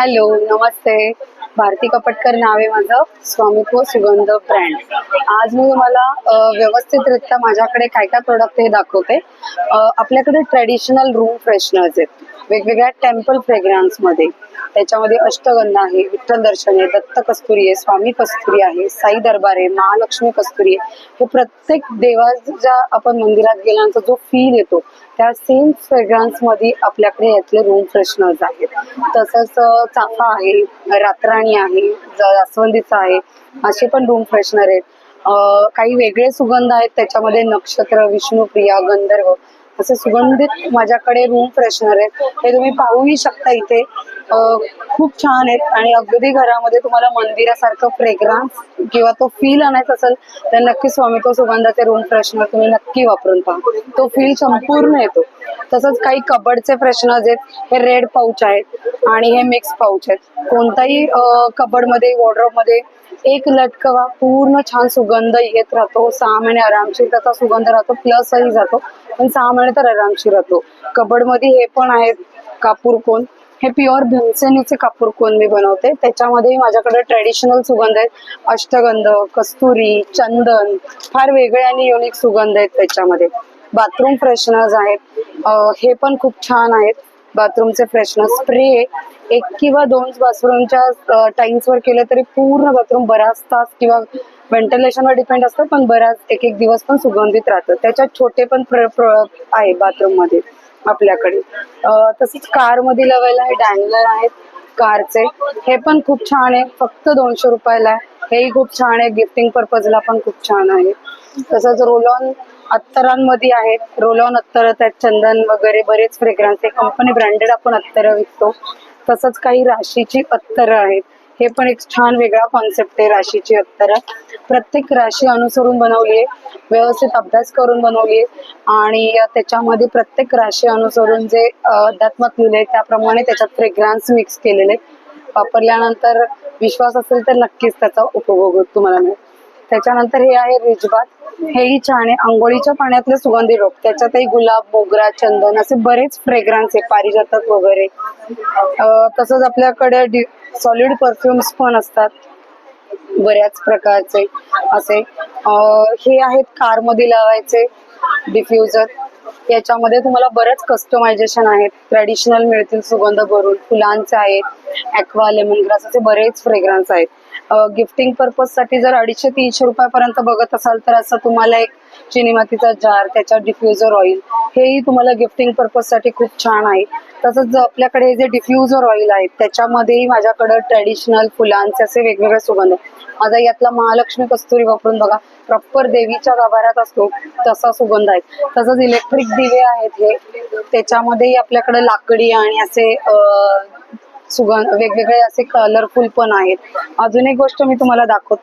Hello, नमस्ते. भारती कपटकर नाव आहे माझं. स्वामित्व सुगंध ब्रँड. आज मी तुम्हाला व्यवस्थितरित्या माझ्याकडे काय काय प्रोडक्ट हे दाखवते. आपल्याकडे ट्रेडिशनल रूम फ्रेशनर्स आहेत वेगवेगळ्या टेम्पल फ्रेग्रन्स मध्ये. त्याच्यामध्ये अष्टगंधा आहे, विठ्ठल दर्शन आहे, दत्त कस्तुरी आहे, स्वामी कस्तुरी आहे, साई दरबार आहे, महालक्ष्मी कस्तुरी आहे. हे प्रत्येक देवाच्या आपण मंदिरात गेल्यानंतर जो फील येतो त्या सेम फ्रेग्रन्स मध्ये आपल्याकडे यातले रूम फ्रेशनर्स आहेत. तसंच चाफा आहे, रातराणी आहे, जास्वंदीचा आहे, असे पण रूम फ्रेशनर आहेत. काही वेगळे सुगंध आहेत त्याच्यामध्ये, नक्षत्र, विष्णुप्रिया, गंधर्व असे सुगंधित माझ्याकडे रूम फ्रेशनर आहेत. हे तुम्ही पाहूही शकता इथे. खूप छान आहेत आणि अगदी घरामध्ये तुम्हाला मंदिरासारखं फ्रेग्रन्स किंवा तो फील आणायचा असेल तर नक्की स्वामित्व सुगंधाचे रूम फ्रेशनर तुम्ही नक्की वापरून पहा. तो फील संपूर्ण येतो. तसंच काही कबडचे फ्रेशनर्स आहेत. हे रेड पाऊच आहेत आणि हे मिक्स पाऊच आहेत. कोणताही कबडमध्ये, वॉर्डरोबमध्ये एक लटकवा, पूर्ण छान सुगंध येत राहतो. 6 महिने आरामशीर त्याचा सुगंध राहतो, प्लसही जातो, पण 6 महिने तर आरामशीर राहतो. कबडमध्ये हे पण आहेत कापूर कोन. हे प्युअर भीमसेनीचे कापूर कोन मी बनवते. त्याच्यामध्ये माझ्याकडे ट्रेडिशनल सुगंध आहेत. अष्टगंध, कस्तुरी, चंदन, फार वेगळे आणि युनिक सुगंध आहेत त्याच्यामध्ये. बाथरूम फ्रेशनर्स आहेत. हे पण खूप छान आहेत. बाथरूमचे फ्रेशनर स्प्रे 1 किंवा 2 बाथरूमच्या टाइम्सवर केलं तरी पूर्ण बाथरूम बराच तास किंवा व्हेंटिलेशनवर डिपेंड असतं, पण बराच एक दिवस पण सुगंधित राहतं. त्याच्यात छोटे पण आहे बाथरूम मध्ये आपल्याकडे. तसंच कार मध्ये लावायला हे डँगलर आहेत कारचे. हे पण खूप छान आहे, फक्त 200 रुपयाला आहे. हेही खूप छान आहे, गिफ्टिंग पर्पजला पण खूप छान आहे. तसंच रोल ऑन अत्तरांमध्ये आहेत. रोल ऑन अत्तर आहेत, चंदन वगैरे बरेच फ्रेग्रन्स आहे. कंपनी ब्रँडेड आपण अत्तर विकतो. तसंच काही राशीची अत्तर आहेत. हे पण एक छान वेगळा कॉन्सेप्ट आहे राशीची अत्तर. प्रत्येक राशी अनुसरून बनवली आहे, व्यवस्थित अभ्यास करून बनवली आहे आणि त्याच्यामध्ये प्रत्येक राशी अनुसरून जे अध्यात्मात लिहिले त्याप्रमाणे त्याच्यात फ्रेग्रन्स मिक्स केलेले. वापरल्यानंतर विश्वास असेल तर नक्कीच त्याचा उपभोग तुम्हाला मिळेल. त्याच्यानंतर हे आहे रिजबात. हेही छान आहे. आंघोळीच्या पाण्यातले सुगंधी रोप, त्याच्यातही गुलाब, मोगरा, चंदन असे बरेच फ्रेग्रन्स आहे, पारिजातक वगैरे. तसंच आपल्याकडे सॉलिड परफ्युम्स पण असतात बऱ्याच प्रकारचे असे. हे आहेत कारमध्ये लावायचे डिफ्युजर. याच्यामध्ये तुम्हाला बरेच कस्टमायझेशन आहेत. ट्रेडिशनल मिळतील सुगंध भरून, फुलांचे आहेत, ॲक्वा, लेमन ग्रास असे बरेच फ्रेग्रन्स आहेत. गिफ्टिंग पर्पज साठी जर 250-300 रुपयापर्यंत बघत असाल तर असं तुम्हाला एक चिनी मातीचा जार, त्याच्यात डिफ्युजर ऑइल, हेही तुम्हाला गिफ्टिंग पर्पज साठी खूप छान आहे. तसंच आपल्याकडे जे डिफ्युजर ऑइल आहेत त्याच्यामध्येही माझ्याकडे ट्रेडिशनल फुलांचे असे वेगवेगळे सुगंध आहेत. माझा यातला महालक्ष्मी कस्तुरी वापरून बघा, प्रॉपर देवीच्या गाभाऱ्यात असतो तसा सुगंध आहे. तसंच इलेक्ट्रिक दिवे आहेत हे, त्याच्यामध्येही आपल्याकडे लाकडी आणि असे सुगंध वेगवेगळे असे कलरफुल पण आहेत. अजून एक गोष्ट मी तुम्हाला दाखवते.